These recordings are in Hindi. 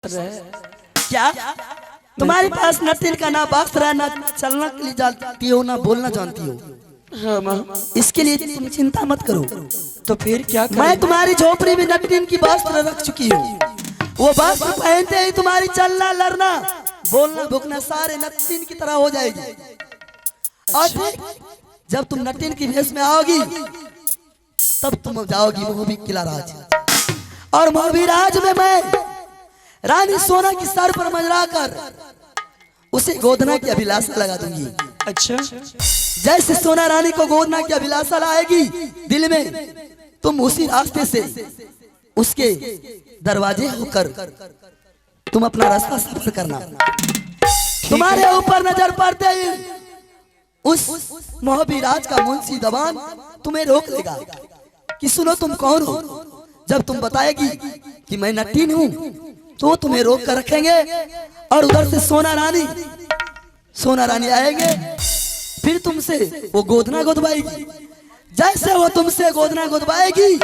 क्या तुम्हारे पास न तिल का ना वस्त्र है, ना चलना के लिए जानती हो, ना बोलना जानती हो? हाँ माँ, इसके लिए तुम चिंता मत करो। तो फिर क्या करें? मैं तुम्हारी झोपड़ी में नटीन की वस्त्र रख चुकी हूँ। वो वस्त्र पहनते ही तुम्हारी चलना, लड़ना, बोलना, भुकना सारे नटीन की तरह हो जाएगी। और जब तुम नटीन की भेष में आओगी तब तुम जाओगी मोहबी किला राज, और मोहबी राज में मैं रानी सोना की सर पर मंजरा कर उसे गोदना की अभिलाषा लगा दूंगी। अच्छा, जैसे सोना रानी को गोदना की अभिलाषा लाएगी दिल में, तुम उसी रास्ते से उसके दरवाजे होकर तुम अपना रास्ता सफर करना। तुम्हारे ऊपर नजर पड़ते ही उस मोहबी राज का मुंशी दबान तुम्हें रोक लेगा कि सुनो तुम कौन हो। जब तुम बताएगी कि मैं नटीन हूं तो तुम्हें रोक कर रखेंगे, और उधर से सोना रानी आएंगे, फिर तुमसे वो गोदना गोदवाएगी। जैसे वो तुमसे गोदना गोदवाएगी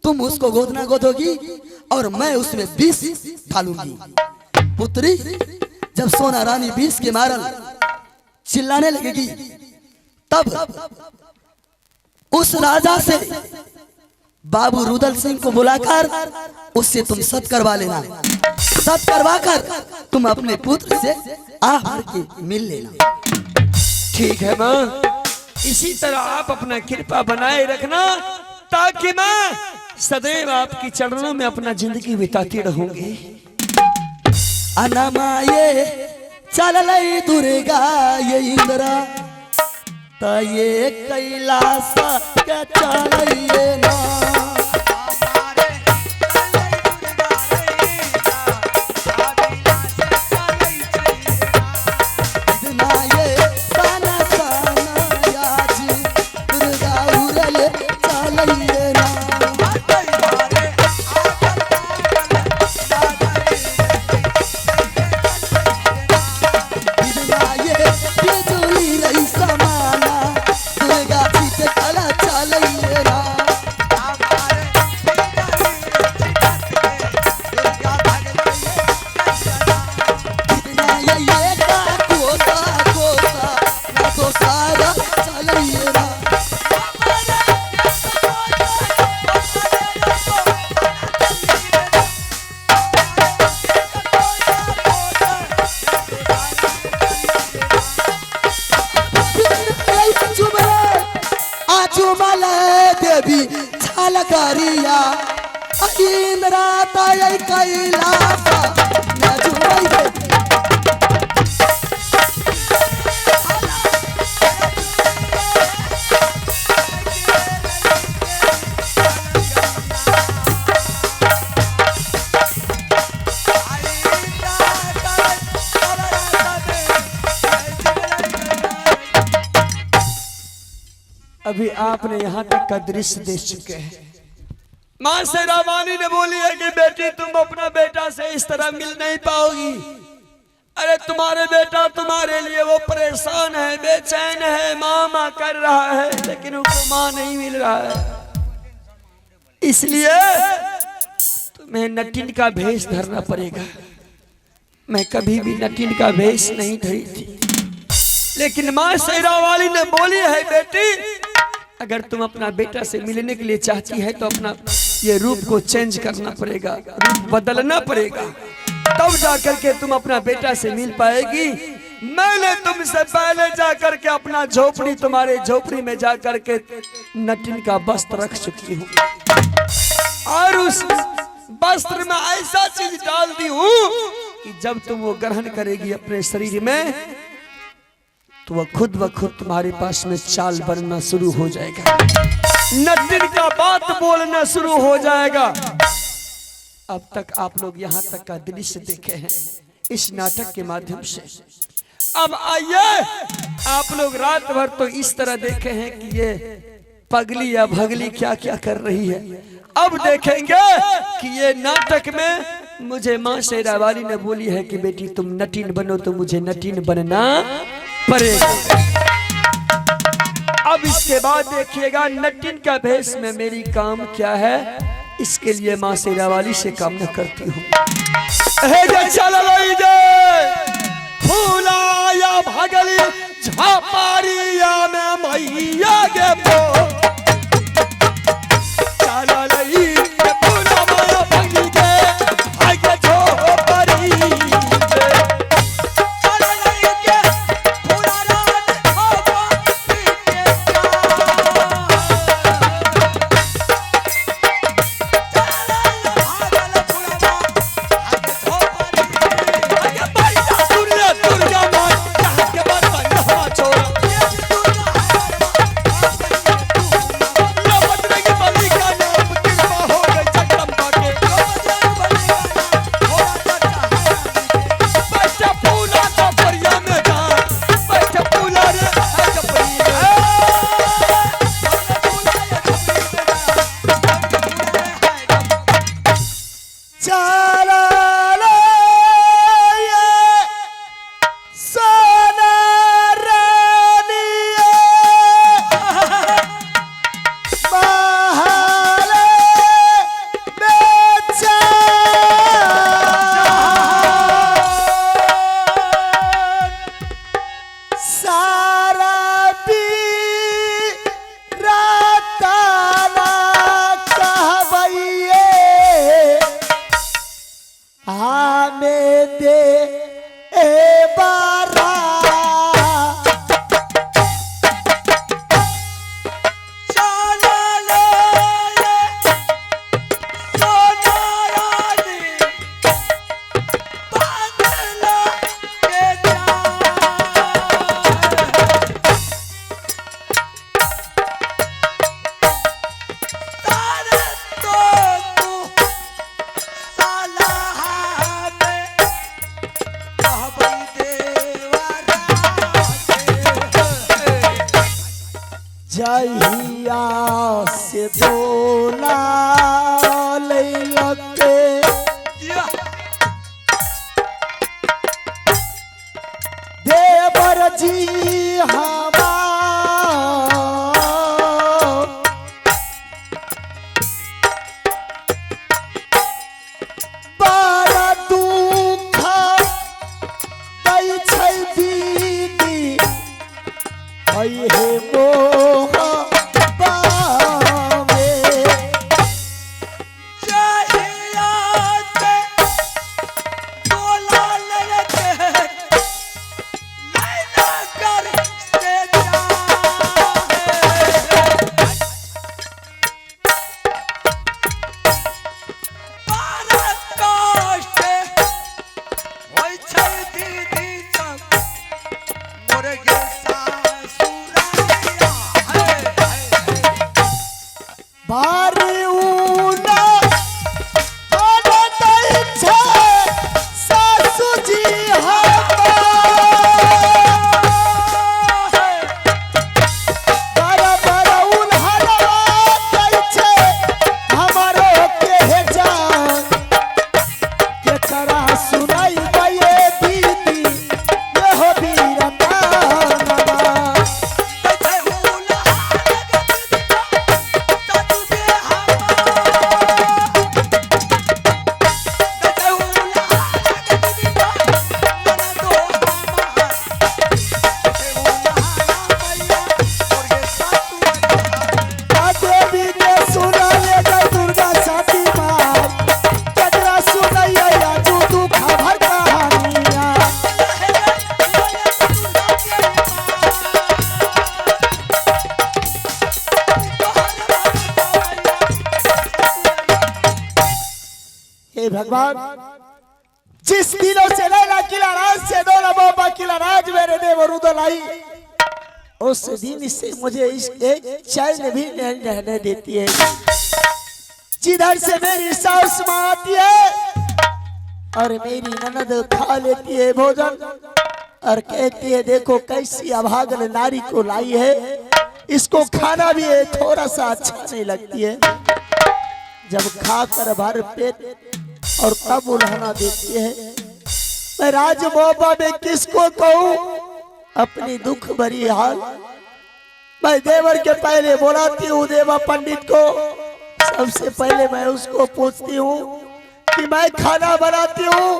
तुम उसको गोदना गोदोगी और मैं उसमें विष डालूंगी। पुत्री, जब सोना रानी विष के मारल चिल्लाने लगेगी तब उस राजा से बाबू रुदल सिंह को बुलाकर उससे तुम सत करवा लेना। सत करवाकर तुम अपने पुत्र से भर के मिल लेना। ठीक है माँ, इसी तरह आप अपना कृपा बनाए रखना ताकि मैं सदैव आपकी चरणों में अपना जिंदगी बिताती रहूंगी। अनमाये चल लई दुर्गा ये इंद्रा त ये कैलाश के चलिए ना। देवी छलकरिया इंद्रा तय कैलाश अभी आपने यहाँ तक का दृश्य देख चुके हैं। माँ शेरावाली ने बोली है कि बेटी तुम अपना बेटा से इस तरह मिल नहीं पाओगी। अरे तुम्हारे बेटा तुम्हारे लिए वो परेशान है, बेचैन है, माँ कर रहा है, लेकिन उनको माँ नहीं मिल रहा है। इसलिए तुम्हें नटीन का भेष धरना पड़ेगा। मैं कभी भी नटीन का भेष नहीं धरी थी, लेकिन माँ शेरावाली ने बोली है बेटी अगर तुम अपना बेटा से मिलने के लिए चाहती है तो अपना ये रूप को चेंज करना पड़ेगा, रूप बदलना पड़ेगा, तब जाकर के तुम अपना बेटा से मिल पाएगी। मैंने तुमसे पहले जाकर के अपना झोपड़ी, तुम्हारे झोपड़ी में जाकर के नटीन का वस्त्र रख चुकी हूँ, और उस वस्त्र में ऐसा चीज डाल दी हूँ कि जब तुम वो ग्रहण करेगी अपने शरीर में तो वह खुद ब खुद तुम्हारे पास में चाल बनना शुरू हो जाएगा, नटीन का बात बोलना शुरू हो जाएगा। अब तक आप लोग यहाँ तक का दृश्य देखे हैं इस नाटक के माध्यम से। अब आइए, आप लोग रात भर तो इस तरह देखे हैं कि ये पगली या भगली क्या क्या कर रही है। अब देखेंगे कि ये नाटक में मुझे माँ शेरावाली ने बोली है कि बेटी तुम नटीन बनो तो मुझे नटीन बनना पड़ेगा। अब इसके बाद देखिएगा नटीन का भेष में मेरी काम क्या है, इसके लिए माँ शेरावाली से कामना करती हूँ। चल फूलाया भगली झापारिया में मैया गे पो जहिया से दोला लैलके देवर जी हवा बड़ा दुख दै छै दीदी हे मोह भगवान जिस दिनों से लैला किला राज से दौला बाबा किला राज मेरे देवर उदल आई उस दिन से मुझे इसके चैन भी नहीं रहने देती है। जिधर से मेरी सास माँ आती है और मेरी ननद खा लेती है भोजन और कहती है देखो कैसी अभागन नारी को लाई है, इसको खाना भी है थोड़ा सा अच्छा नहीं लगती है। जब खाकर भर पेट और तब उल्हाना देती है। मैं राज बाबा में किसको कहूँ अपनी दुख भरी हाल। मैं देवर के पहले बुलाती हूँ देवा पंडित को, सबसे पहले मैं उसको पूछती हूँ कि मैं खाना बनाती हूँ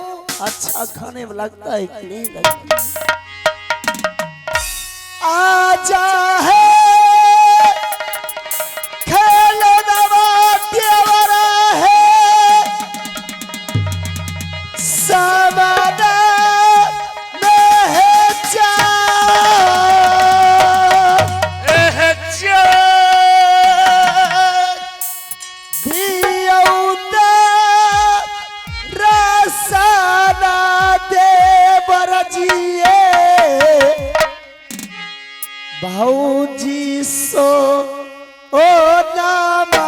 अच्छा खाने में लगता है कि नहीं लगता। आजा है खेलो देवरा है समाना में है भाऊजी सो ओ नामा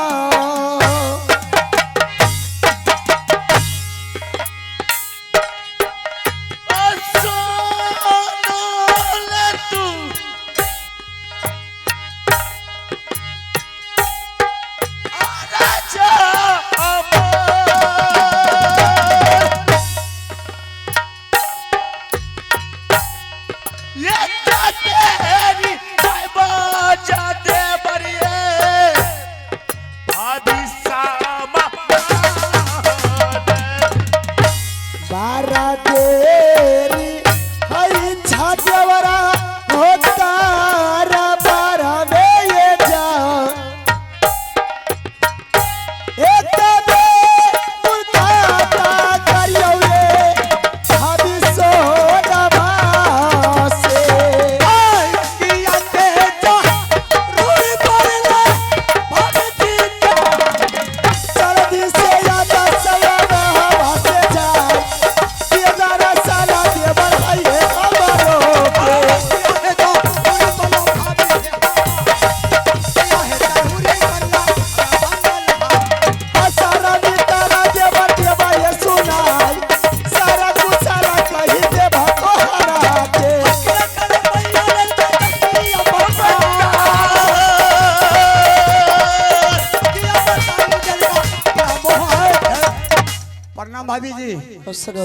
भाभी जी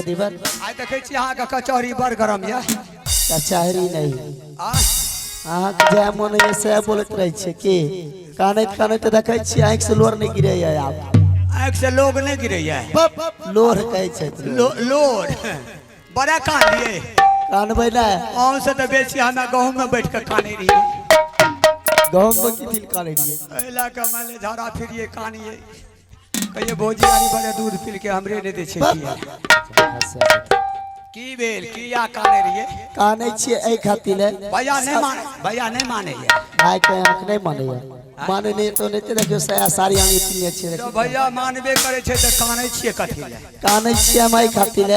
दीवन आई देखे छी अहाँ के कचौड़ी बड़ गरम या कचहरी नहीं अहाँ के जय मन ये से बोलत रहे छे के कानैत कानैत देखे छी आंख से लोर नहीं गिरे है आप आंख से लोग नहीं गिरे है लोर कहे छे लोर बड़ा कान लिए कानबै ना आउ से तो बेसी हम गांव में बैठ के काने रही गांव में की दिल काने रही एला कमाले झाड़ा फिरिए कानिए कहिए भोजी वाली बड़े दूध पी के हमरे ने दे छे की बेल किया काने रहिए काने छे ए खातिर भैया नहीं माने आय के आंख नहीं माने माने नहीं तो नहीं देखियो साया सारी आंगी पिने छे तो भैया मानबे करे छे त काने छिए कथि ले काने छे हम ए खातिर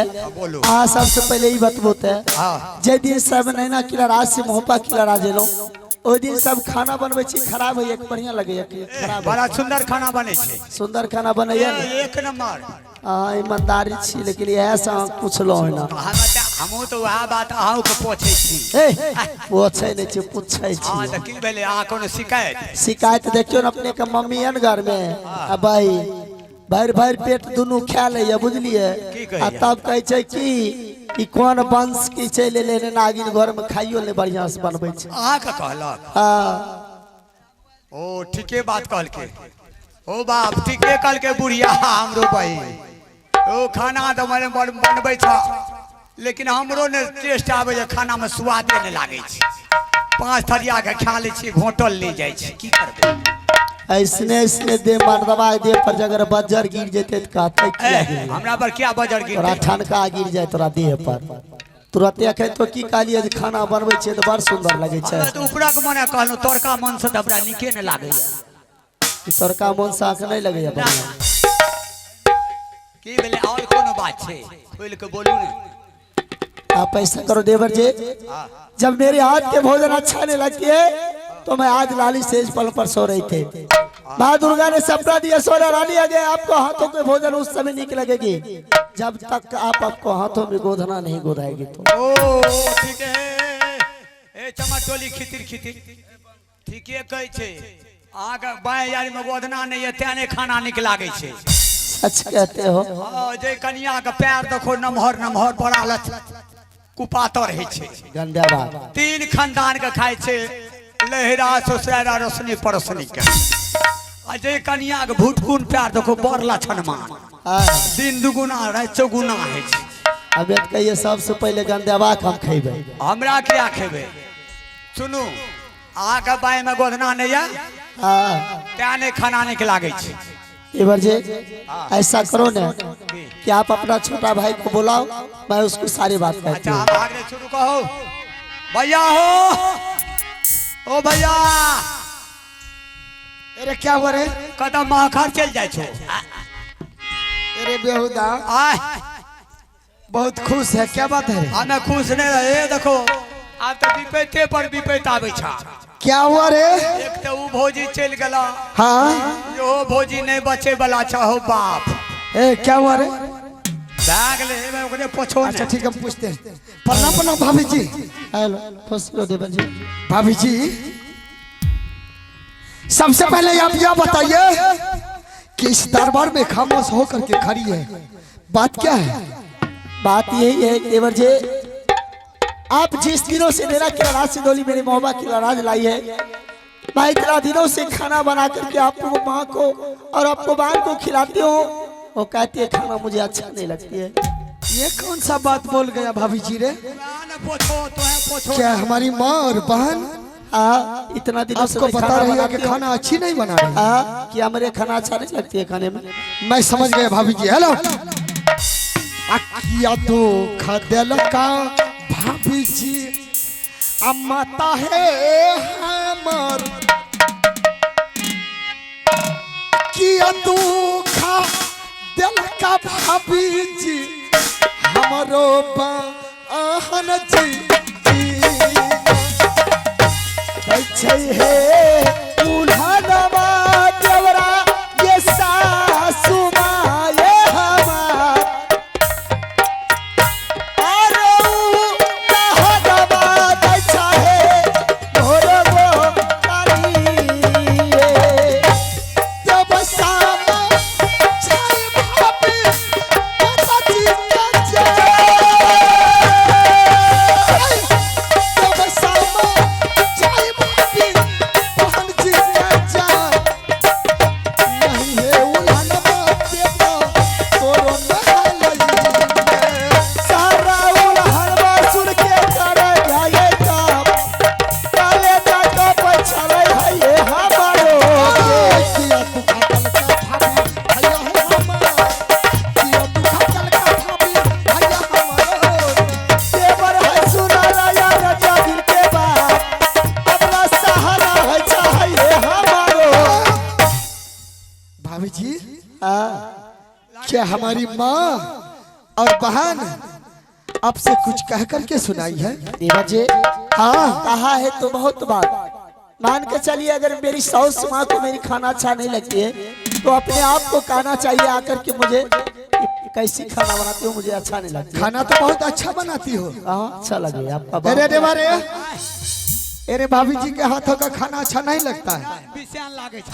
आ सबसे पहले ई बतबोते हां जे दिन सब नैना किला राज से मोहपा किला राजेलो ओ दिन सब खाना बनबै छी खराब है एक बढ़िया लगे खराब बड़ा सुंदर खाना बने छे सुंदर खाना बनैया एक नंबर हां ईमानदारी छी लेकिन यह से पूछलो है ना हमहु तो वह बात आउ के पूछै छी ए पूछै नै छी पूछै छी हां त की भेले आ कोनो शिकायत देखियो न अपने के मम्मी अन घर में आ भाई भर भर पेट दुनु खा ले बुझलिए आ तब कहै छै कि कौन वंश की चले लेने नागिन घर में खाइयो ले बढ़िया से बनबै छै आ का कहलक हां ओ ठीके बात कहल के ओ बाप ठीके कहल के बुढ़िया हमरो भाई ओ खाना तो मने बनबै छ लेकिन हमरो ने टेस्ट आबै जे खाना में स्वादे नहीं लागे छै 5 थरिया के खा ले छी घोटल ले जाय छै की करबै ऐसने दे मर्दवा दे पर जगर बजर गिर जेते त कहते की हमरा पर क्या बजर गिर तोरा ठनका गिर जाय तोरा देह पर तुरंत एखे तो की कहलिए जे खाना बनबै छै त बड़ सुंदर लगे छै त उपरा के मने कहलु तोरका मन से हमरा निके न लागैया ई तोरका मन से आंख नहीं लगैया बढ़िया की भेले और कोनो बात छै खोल के बोलू ने आप ऐसा करो देवर जी जब मेरे हाथ के भोजन अच्छा नहीं लगती है तो मैं आज लाली सेज पल पर सो रही थे माँ दुर्गा ने सपना दिया सोना रानी आ गए आपको हाथों के भोजन उस समय निक लगेगी जब तक आप आपको हाथों में गोधना नहीं गोदाएगी तो ओ ठीक है ए चमटोली खितिर ठीके कहै छै आगे बाएं यारी में गोधना नहीं है त्याने खाना निक लागे छै सच कहते हो जे कनिया के पैर देखो नमहर नमहर बड़ा लच कुपातर है छै गंदा बात 3 खानदान के खाए छै लहरा ससुरा रोशनी परोसनी के अजय कन्या के भूटकुन प्यार देखो बड़ लछनमान दिन दुगुना रात चौगुना है अब कहिए सबसे पहले गंदेवा हम खेबे हमरा क्या खेबे सुनू आके बाय में गोदना नहीं है क्या नहीं खाना नहीं लागे एबर जे ऐसा करो ना कि आप अपना छोटा भाई को बुलाओ, मैं उसको सारी बात कहती अच्छा हूँ। आप आगे शुरू कहो भैया हो ओ भैया अरे क्या हुआ रे? कदम माखर चल जाए छो अरे बेहुदा आय बहुत खुश है, क्या बात है? हमें खुश नहीं रहे देखो आप तो विपैते पर विपैत आवे छा क्या हुआ रे? एक तो वो भोजी चल गला हाँ जो भोजी नहीं बचे वाला चाहो बाप ए क्या हुआ रे? भाग ले मैं ओकरे पूछो अच्छा ठीक है, हम पूछते हैं। प्रणाम प्रणाम भाभी जी। हेलो खुश रहो देवर जी। भाभी जी सबसे पहले आप यह बताइए कि इस दरबार में खामोश होकर के खड़ी है, बात क्या है? बात यही है देवर जी, आप जिस दिनों से मेरा किराना से डोली मेरी मोहब्बा की नाराज लाई है, मैं इतना दिनों से खाना बना करके आपको माँ को और आपको बहन को खिलाती हूँ, वो कहती है खाना मुझे अच्छा नहीं लगती है। ये कौन सा बात बोल गया भाभी जी रे? पूछो तो है पूछो क्या हमारी माँ और बहन इतना दिनों से आपको मैं बता रही है बनाती कि हूँ। खाना अच्छी नहीं बना रही? क्या मेरे खाना अच्छा नहीं लगती है खाने में? मैं समझ गया भाभी जी। हेलो किया तो खदेल का भाभी जी अम्माता है हमर किया तू खा दिल का भाभी जी हमरो बहन जी अच्छे है उल्हानवा देवरा ये सासू माँ ये हमार भाभी जी क्या हमारी माँ और बहन आपसे कुछ कह करके सुनाई है? देवर जी हाँ कहा है तो बहुत बात मान के चलिए, अगर मेरी साउस माँ को मेरी खाना अच्छा नहीं लगती है तो अपने आप को कहना चाहिए आकर के मुझे कैसी खाना बनाती हो, मुझे अच्छा नहीं लगता। खाना तो बहुत अच्छा बनाती हो। हाँ अच्छा लगे आपका अरे बात। देवारे अरे भाभी जी के हाथों का खाना अच्छा नहीं लगता है। विषयान लागे छा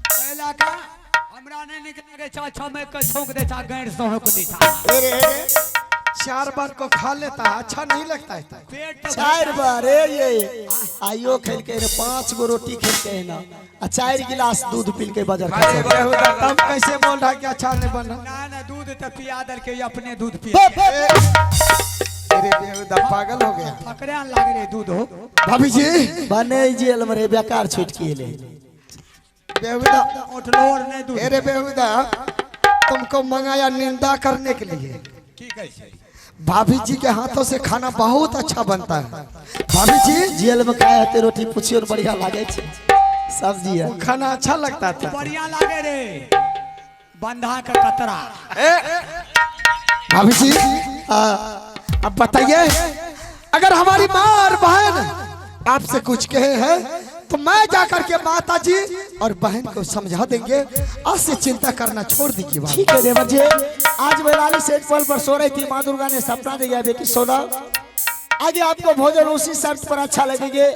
पहला का हमरा नहीं निकल के चा छा में के छोक दे छा गैर सोह को दे छा अरे 4 बार को खा लेता है, अच्छा नहीं लगता है। पेट तो 4 बार ये आइयो खेल के 5 गो रोटी खेल के है ना, 4 गिलास दूध पी के बजर खा अरे बेहुदा तब कैसे बोल रहा है कि अच्छा नहीं बना? ना दूध तो पिया दल के अपने दूध पी अरे बेहुदा पागल हो गया। फकरान लागे रे दूध हो भाभी जी बने जेल में रे बेकार छूट किए ले बेहुदा उठलोर नहीं दूध अरे बेहुदा तुमको मंगाया निंदा करने के लिए। की कैसे भाभी जी के हाथों से खाना बहुत अच्छा बनता है। भाभी जी जेल में खाए हते रोटी पूछियो न बढ़िया लागे छे, सब्जी है खाना अच्छा लगता था। बढ़िया लागे रे बंधा का कतरा भाभी जी अब बताइए, अगर हमारी माँ और बहन आपसे कुछ कहे हैं तो मैं जाकर के माता जी और बहन को समझा देंगे। आज से चिंता करना छोड़ दीजिए। भाभी ठीक है देवर जी, आज मैं लाली सेठ पल पर सो रही थी, माँ दुर्गा ने सपना दिया बेटी सोना आगे आपको भोजन उसी शर्त पर अच्छा लगेंगे,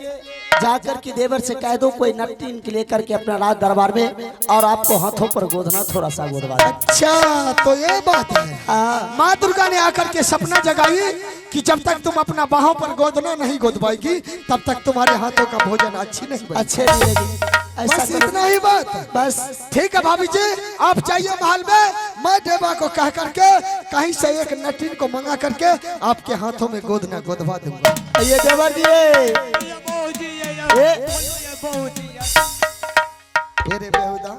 जाकर के देवर से कह दो कोई नट्टीन के लेकर के अपना राज दरबार में और आपको हाथों पर गोदना थोड़ा सा गोदवा दे। अच्छा तो ये बात है। माँ दुर्गा ने आकर के सपना जगाई कि जब तक तुम अपना बाहों पर गोदना नहीं गोदवाएगी तब तक तुम्हारे हाथों का भोजन अच्छी नहीं बनेगी। अच्छे मिलेगी। ऐसा बस करो। इतना ही बात। बस ठीक है भाभी जी, आप जाइए महल में, मैं देवा को कह करके कहीं से एक नटीन को मंगा करके आपके हाथों में गोद न गोदवा दूंगा। ये देवर जी मेरे बेहुदा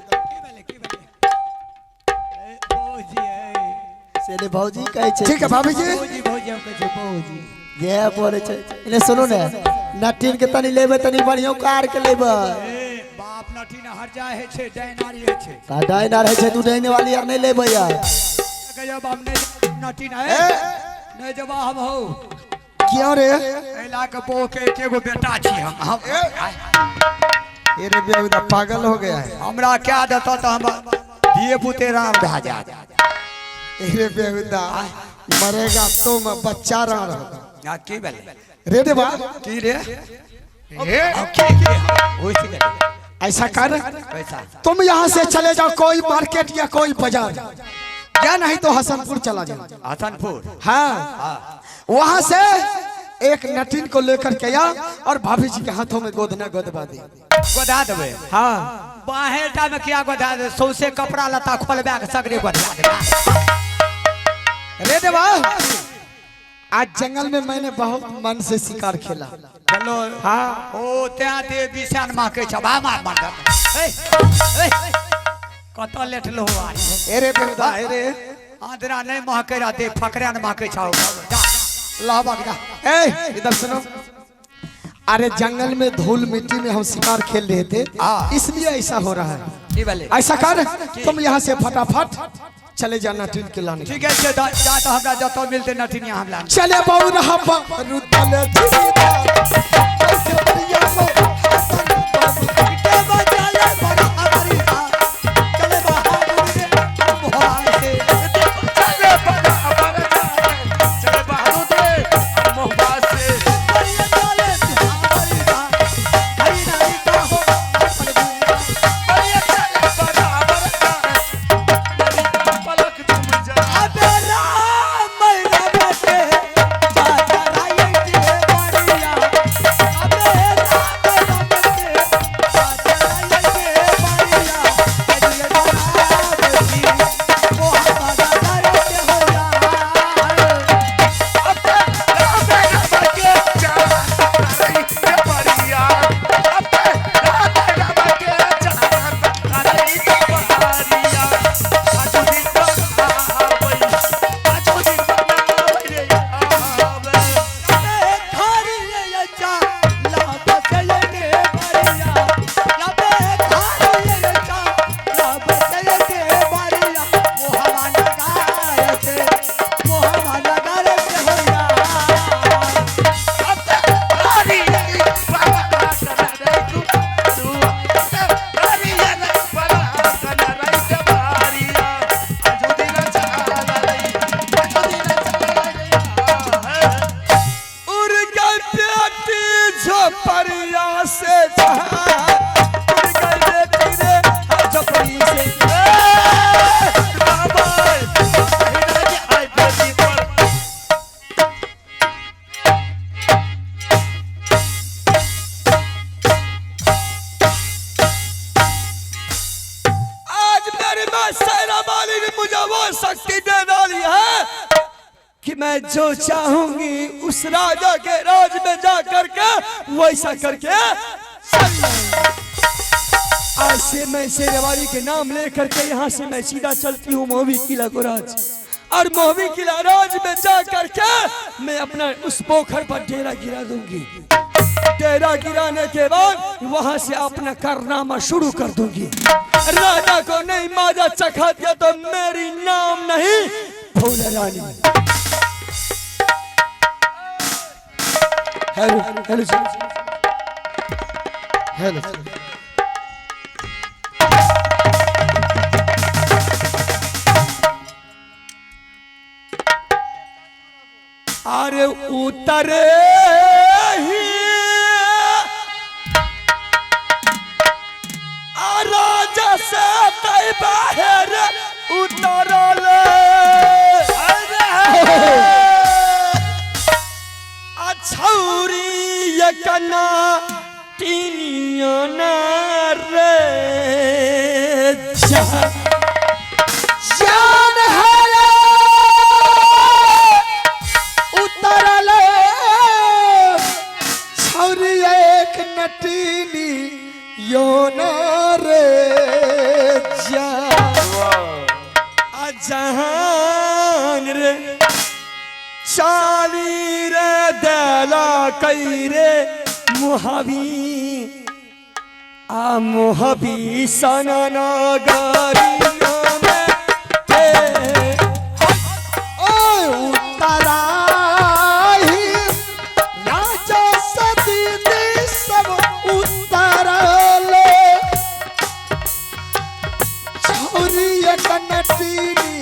सेले भौजी कहे छे। ठीक है भाभी जी, जे बोले छे इने सुनो ने नटीन के तनी लेबे तनी बढ़िया कार के लेबे। बाप नटी न हर जाए छे डायनारी छे का डायना रहे छे तू डायने वाली यार नहीं लेबे यार। जब हमने नटी न है नहीं जवाब हो क्यों रे? एला के बो के एकेगो बेटा छी हम मेरे बेहुदा पागल हो गया है। हमरा क्या देता तो हम दिए पुते राम भा जा। मेरे बेहुदा मरेगा तो मैं बच्चा रहा रहूंगा। की बेले रे देवा की रे ए ओइसे के ऐसा कर, पैसा तुम यहाँ से चले जाओ कोई मार्केट या कोई बाजार, या नहीं तो हसनपुर चला जाओ। हसनपुर हाँ, वहाँ से एक नटीन को लेकर के आ और भाभी जी के हाथों में गोदना गोदवा दे। गोदा देबे हाँ, बाहेटा में क्या गोदा दे सौसे कपड़ा लता खोलबा के सगरे गोदा दे। रे देवा आज जंगल में मैंने बहुत मन से शिकार खेला। चलो हाँ, ओ त्या दे बिशान माके छबा मार मार ए ए कत लेट लो आरी अरे बेहुदा अरे आंधरा नहीं महके रा दे फकरा न महके छाओ जा ला भाग जा। ए इधर सुनो, अरे जंगल में धूल मिट्टी में हम शिकार खेल रहे थे, इसलिए ऐसा हो रहा है। की बेले ऐसा कर, तुम यहाँ से फटाफट चले जाना नटीन के लाने। ठीक है जा तो हमरा जतो मिलते नटीन यहां हम लान चले बहु रहा रुतले शक्ति दे डाली है कि मैं जो चाहूंगी उस राजा के राज में जा करके वैसा करके आज से मैं शेरवाली के नाम लेकर के यहाँ से मैं सीधा चलती हूँ मोहवी किला को राज, और मोहवी किला राज में जा करके मैं अपना उस पोखर पर डेरा गिरा दूंगी। डेरा गिराने के बाद वहां से अपना कारनामा शुरू कर दूंगी। राजा को नहीं माजा चखा दिया तो मेरी नाम नहीं फूल रानी। हेलो हेलो हेलो अरे उतरे ही राजा से तय बाहर उतरल छौरी कना टीनिया रे चाली रे देला कई रे मुहावी आ मुहावी सनन गरिया में उतराही राजा सती ने सब उतरले छोरी कनटीनी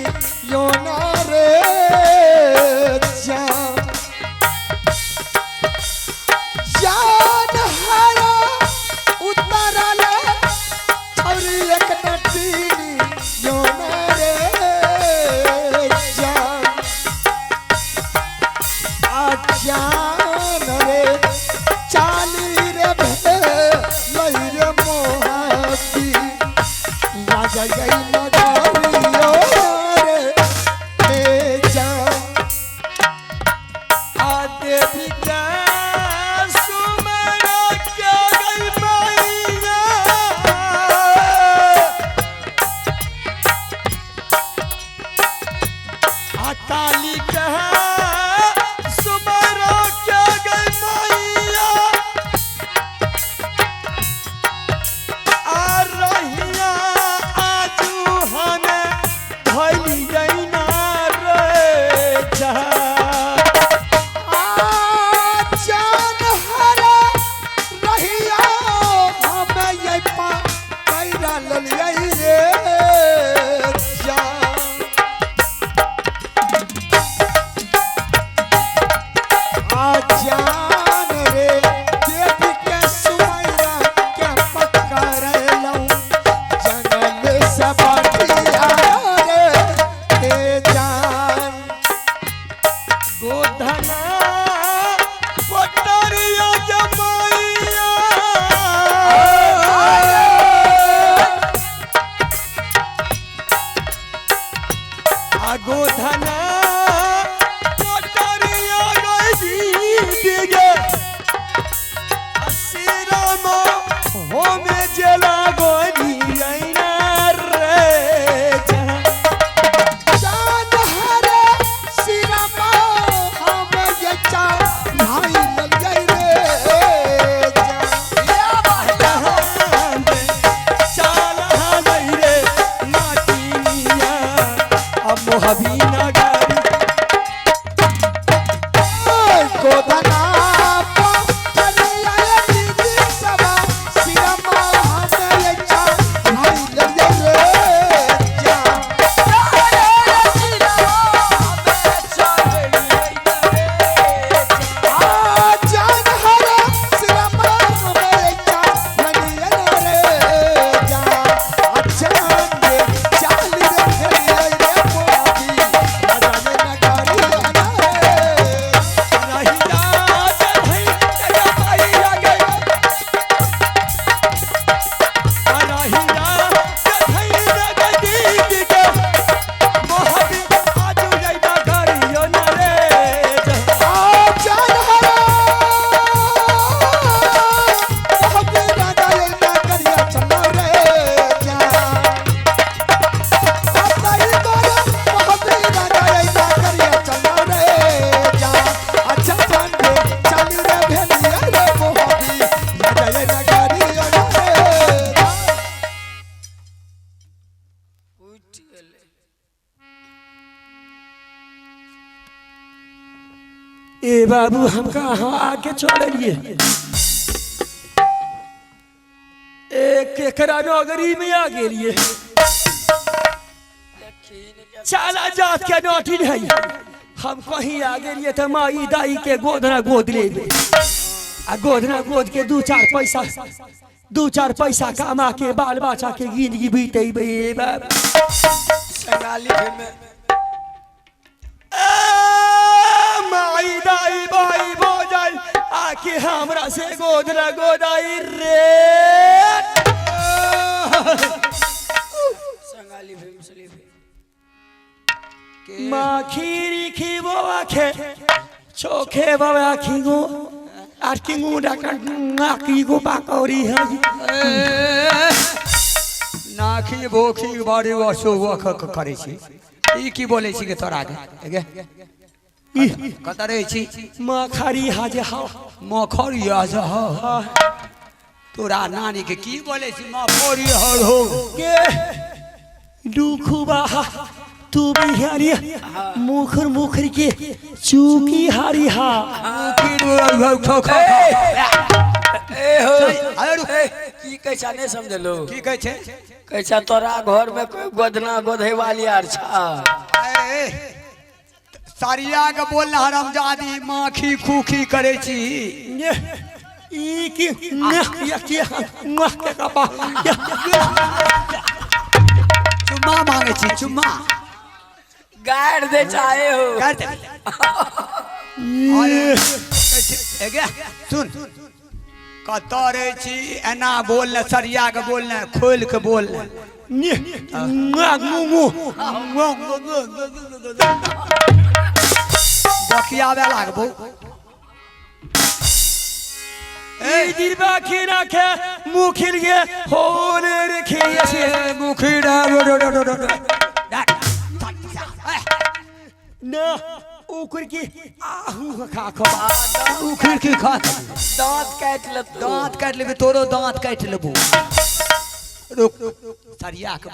योना रे जान हरा उतरले छोरी कनटीनी योना रे जान रे चाली रे लई रे मोहाती राजा गई नगरियो रे जान आ देवी का सुमरा क्या गई मैया आ काली कहा ए बाबू हम कहाँ आके छोड़िए एक एकरा नौकरी में आ गेलिए चाला जात के नौटी नहीं हम कहीं आ गेलिए तो माई दाई के गोदना गोद ले आ गोदना गोद के दू चार पैसा कमा के बाल बच्चा के जिंदगी बीते बाबू माई दाई भाई भौजाई आके हमरा से गोदना गोदाई रे माँ खीरी खीबो आखे चोखे बाबा खीगो आर किंगू डाकर नाकी गो पाकौरी है नाखी बोखी बड़ी वसु वख करे छी ई की बोले छी के तोरा आगे कतरे छी मखरी हाजे हा मखरी आज हाँ तोरा नानी के की बोले छी मखरी हर हो के दुखुबा तू बिहारी मुखर मुखर के चूकी हारी हा की कैसा नहीं समझलो की कहै छै कैसा तोरा घर में कोई गोदना गोधे वाली आर छा सरिया के बोल हरामजादी माखी खूखी करे छी ई की या की के कपा चुम्मा मांगे छी चुम्मा गाड़ दे चाहे हो कर दे अरे सुन कतरे छी एना बोल सरिया के बोल खोल के बोल बकियावे लागबो ई दिलबा की रखे मुखिर के होने रखे ऐसे मुखीड़ा ना उकर की आहू खा खा उखीड़ की खा दांत काट ले दांत काट लेबे तोरो दांत काट लेबो रुक सरिया के